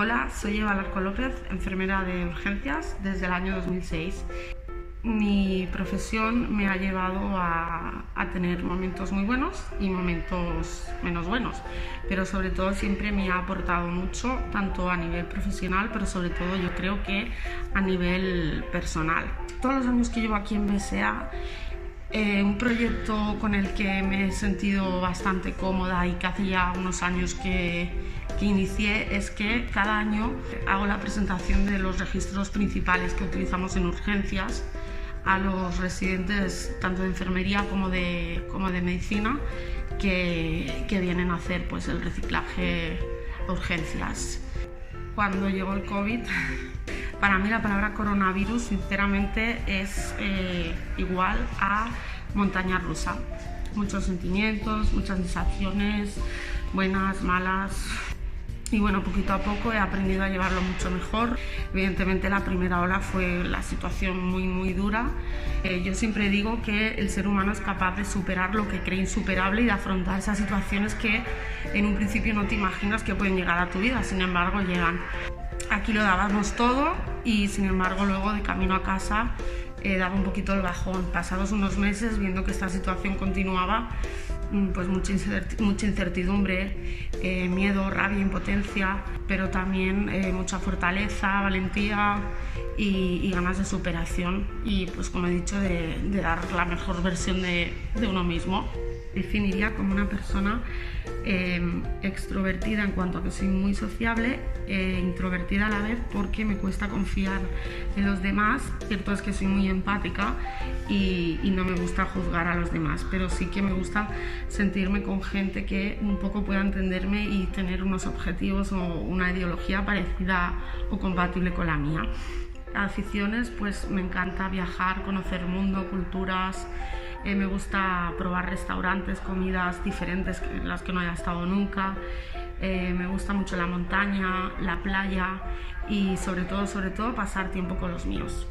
Hola, soy Eva Larco López, enfermera de urgencias desde el año 2006. Mi profesión me ha llevado a tener momentos muy buenos y momentos menos buenos, pero sobre todo siempre me ha aportado mucho, tanto a nivel profesional, pero sobre todo yo creo que a nivel personal. Todos los años que llevo aquí en BSA, un proyecto con el que me he sentido bastante cómoda y que hace ya unos años que inicié es que cada año hago la presentación de los registros principales que utilizamos en urgencias a los residentes tanto de enfermería como de medicina que vienen a hacer pues, el reciclaje a urgencias. Cuando llegó el COVID, para mí la palabra coronavirus sinceramente es igual a montaña rusa. Muchos sentimientos, muchas sensaciones, buenas, malas. Y bueno, poquito a poco he aprendido a llevarlo mucho mejor. Evidentemente la primera ola fue la situación muy dura. Yo siempre digo que el ser humano es capaz de superar lo que cree insuperable y de afrontar esas situaciones que en un principio no te imaginas que pueden llegar a tu vida, sin embargo llegan. Aquí lo dábamos todo y sin embargo luego de camino a casa daba un poquito el bajón. Pasados unos meses, viendo que esta situación continuaba, pues mucha incertidumbre, miedo, rabia, impotencia, pero también mucha fortaleza, valentía y ganas de superación y pues como he dicho de dar la mejor versión de uno mismo. Definiría como una persona extrovertida en cuanto a que soy muy sociable, introvertida a la vez porque me cuesta confiar en los demás. Cierto es que soy muy empática y no me gusta juzgar a los demás, pero sí que me gusta sentirme con gente que un poco pueda entenderme y tener unos objetivos o una ideología parecida o compatible con la mía. Aficiones, pues me encanta viajar, conocer el mundo, culturas. Me gusta probar restaurantes, comidas diferentes en las que no haya estado nunca. Me gusta mucho la montaña, la playa y sobre todo pasar tiempo con los míos.